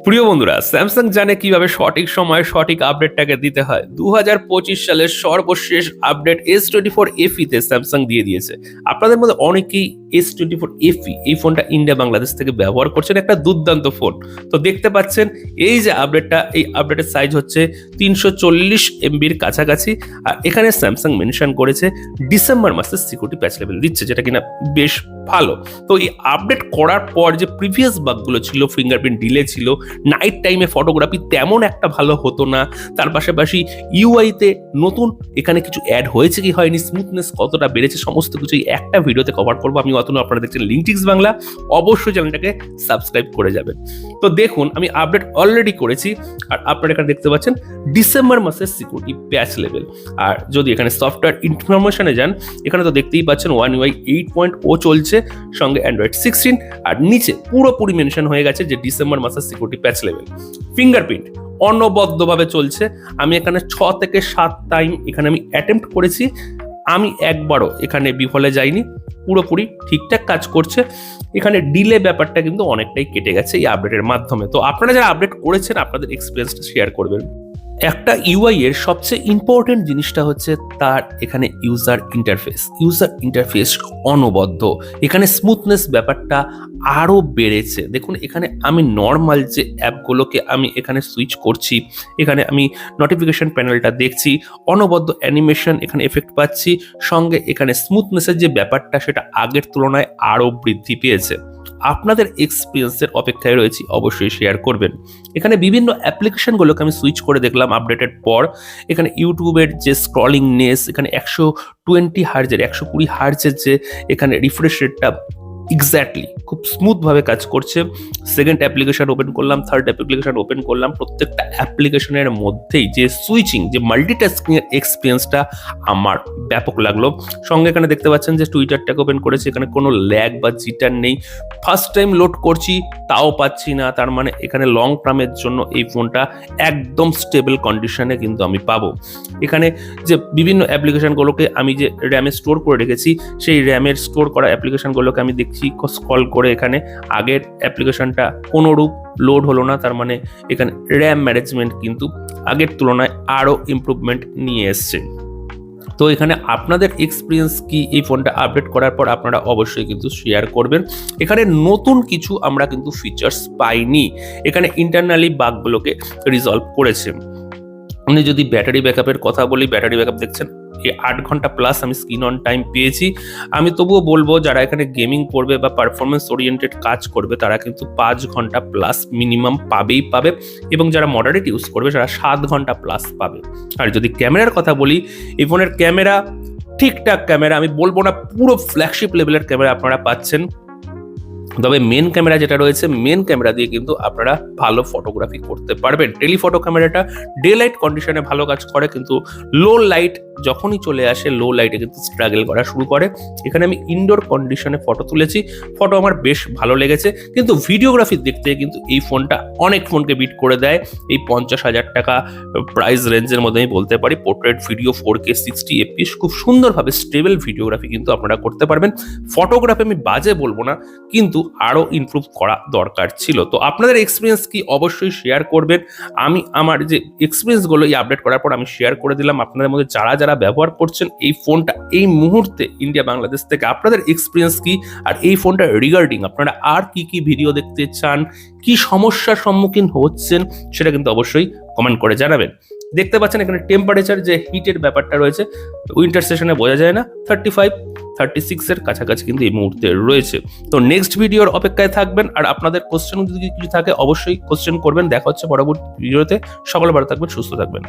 প্রিয় বন্ধুরা, স্যামসাং জানে কিভাবে সঠিক সময়ে সঠিক আপডেটটাকে দিতে হয়। 2025 সালের সর্বশেষ আপডেট S24 FE তে স্যামসাং দিয়ে দিয়েছে। আপনাদের মধ্যে অনেকেই S24 FE এই ফোনটা ইন্ডিয়া বাংলাদেশ থেকে ব্যবহার করছেন, একটা দুর্দান্ত ফোন। তো দেখতে পাচ্ছেন এই যে আপডেটটা, এই আপডেটের সাইজ হচ্ছে 340 MBর কাছাকাছি। আর এখানে স্যামসাং মেনশন করেছে ডিসেম্বর মাসে সিকিউরিটি প্যাচ লেভেল দিচ্ছে, যেটা কিনা বেশ ভালো। তো এই আপডেট করার পর যে প্রিভিয়াস বাগগুলো ছিল, ফিঙ্গারপ্রিন্ট ডিলে ছিল, নাইট টাইমে ফটোগ্রাফি তেমন একটা ভালো হতো না, তার পাশাপাশি ইউআইতে নতুন এখানে কিছু অ্যাড হয়েছে কি হয়নি, স্মুথনেস কতটা বেড়েছে, সমস্ত কিছু একটা ভিডিওতে কভার করবো। আমি অতনু, আপনারা দেখছেন লিঙ্কটিক্স বাংলা। অবশ্যই চ্যানেলটাকে সাবস্ক্রাইব করে যাবেন। তো দেখুন, আমি আপডেট অলরেডি করেছি আর আপনারা এখানে দেখতে পাচ্ছেন ডিসেম্বর মাসের সিকিউরিটি প্যাচ লেভেল। আর যদি এখানে সফটওয়্যার ইনফরমেশনে যান, এখানে তো দেখতেই পাচ্ছেন One UI 8.0 চলছে, সঙ্গে অ্যান্ড্রয়েড 16, আর নিচে পুরোপুরি মেনশন হয়ে গেছে যে ডিসেম্বর মাসের সিকিউরিটি প্যাচ লেভেল। ফিঙ্গারপ্রিন্ট অনবদ্যভাবে চলছে। আমি এখানে 6 থেকে 7 টাইম এখানে আমি অ্যাটেম্প্ট করেছি, আমি একবারও এখানে বিফলে যাইনি, পুরোপুরি ঠিকঠাক কাজ করছে। এখানে ডিলে ব্যাপারটা কিন্তু অনেকটাই কেটে গেছে এই আপডেটের মাধ্যমে। তো আপনারা যারা আপডেট করেছেন আপনাদের এক্সপিরিয়েন্সটা শেয়ার করবেন। একটা ইউআই এর সবচেয়ে ইম্পর্টেন্ট জিনিসটা হচ্ছে তার এখানে ইউজার ইন্টারফেস অনবদ্য। এখানে স্মুথনেস ব্যাপারটা আরও বেড়েছে। দেখুন, এখানে আমি নর্মাল যে অ্যাপগুলোকে আমি এখানে সুইচ করছি, এখানে আমি নোটিফিকেশন প্যানেলটা দেখছি, অনবদ্য অ্যানিমেশন এখানে এফেক্ট পাচ্ছি, সঙ্গে এখানে স্মুথনেসের যে ব্যাপারটা সেটা আগের তুলনায় আরও বৃদ্ধি পেয়েছে। আপনাদের এক্সপিরিয়েন্সের অপেক্ষায় রয়েছি, অবশ্যই শেয়ার করবেন। এখানে বিভিন্ন অ্যাপ্লিকেশনগুলোকে আমি সুইচ করে দেখলাম আপডেটের পর। এখানে ইউটিউবের যে স্ক্রলিংনেস, এখানে 120 হার্জের 120 হার্জের যে এখানে রিফ্রেশ রেটটা এক্স্যাক্টলি খুব স্মুথভাবে কাজ করছে। সেকেন্ড অ্যাপ্লিকেশন ওপেন করলাম, থার্ড অ্যাপ্লিকেশন ওপেন করলাম, প্রত্যেকটা অ্যাপ্লিকেশনের মধ্যেই যে সুইচিং, যে মাল্টিটাস্কিং এর এক্সপিরিয়েন্সটা আমার ব্যাপক লাগলো। সঙ্গে এখানে দেখতে পাচ্ছেন যে টুইটারটাকে ওপেন করেছি, এখানে কোনো ল্যাগ বা জিটার নেই। ফার্স্ট টাইম লোড করছি তাও পাচ্ছি না, তার মানে এখানে লং টার্মের জন্য এই ফোনটা একদম স্টেবল কন্ডিশনে কিন্তু আমি পাবো। এখানে যে বিভিন্ন অ্যাপ্লিকেশনগুলোকে আমি যে র্যামে স্টোর করে রেখেছি, সেই র্যামের স্টোর করা অ্যাপ্লিকেশনগুলোকে আমি দেখছি স্ক্রল করে, এখানে আগের অ্যাপ্লিকেশনটা কোনোরূপ লোড হলো না, তার মানে এখানে র্যাম ম্যানেজমেন্ট কিন্তু আগের তুলনায় আরও ইমপ্রুভমেন্ট নিয়ে এসছে। তো এখানে আপনাদের এক্সপিরিয়েন্স কি এই ফোনটা আপডেট করার পর, আপনারা অবশ্যই কিন্তু শেয়ার করবেন। এখানে নতুন কিছু আমরা কিন্তু ফিচার্স পাইনি, এখানে ইন্টারনালি বাগগুলোকে রিজলভ করেছে। আপনি যদি ব্যাটারি ব্যাকআপের কথা বলি, ব্যাটারি ব্যাকআপ দেখছেন 8 ঘন্টা প্লাস আমি স্ক্রিন অন টাইম পেয়েছি। আমি তবুও বলবো যারা এখানে গেমিং করবে বা পারফরমেন্স ওরিয়েন্টেড কাজ করবে তারা কিন্তু 5 ঘন্টা প্লাস মিনিমাম পাবে, এবং যারা মডারেট ইউজ করবে তারা 7 ঘন্টা প্লাস পাবে। আর যদি ক্যামেরার কথা বলি, এই ফোনের ক্যামেরা ঠিকঠাক ক্যামেরা, আমি বলবো না পুরো ফ্ল্যাগশিপ লেভেলের ক্যামেরা আপনারা পাচ্ছেন, তবে মেন ক্যামেরা যেটা রয়েছে, মেন ক্যামেরা দিয়ে কিন্তু আপনারা ভালো ফটোগ্রাফি করতে পারবেন। টেলিফটো ক্যামেরাটা ডে লাইট কন্ডিশনে ভালো কাজ করে, কিন্তু লো লাইট যখনই চলে আসে, লো লাইটে কিন্তু স্ট্রাগল করা শুরু করে। এখানে আমি ইনডোর কন্ডিশনে ফটো তুলেছি, ফটো আমার বেশ ভালো লেগেছে, কিন্তু ভিডিওগ্রাফি দেখতে কিন্তু এই ফোনটা অনেক ফোনকে বিট করে দেয়। এই 50,000 টাকা প্রাইস রেঞ্জের মধ্যে আমি বলতে পারি পোর্ট্রেট ভিডিও 4K 60 FPS খুব সুন্দরভাবে স্টেবল ভিডিওগ্রাফি কিন্তু আপনারা করতে পারবেন। ফটোগ্রাফি আমি বাজে বলবো না, কিন্তু আরো ইমপ্রুভ করা দরকার ছিল। তো আপনাদের এক্সপিরিয়েন্স কি অবশ্যই শেয়ার করবেন। আমি আমার যে এক্সপিরিয়েন্সগুলো এই আপডেট করার পর আমি শেয়ার করে দিলাম। আপনাদের মধ্যে যারা যারা ব্যবহার করছেন এই ফোনটা এই মুহূর্তে ইন্ডিয়া বাংলাদেশ থেকে, আপনাদের এক্সপিরিয়েন্স কি, আর এই ফোনটা রিগার্ডিং আপনারা আর কি কি ভিডিও দেখতে চান, কি সমস্যার সম্মুখীন হচ্ছেন, সেটা কিন্তু অবশ্যই কমেন্ট করে জানাবেন। দেখতে পাচ্ছেন এখানে টেম্পারেচার যে হিটের ব্যাপারটা রয়েছে, উইন্টার সেশনে বোঝা যায় না, 35-36 এর কাছাকাছি কিন্তু এই মুহূর্তে রয়েছে। তো নেক্সট ভিডিওর অপেক্ষায় থাকবেন, আর আপনাদের কোশ্চেন যদি কিছু থাকে অবশ্যই কোশ্চেন করবেন। দেখা হচ্ছে পরবর্তী ভিডিওতে। সকলে ভালো থাকবেন, সুস্থ থাকবেন।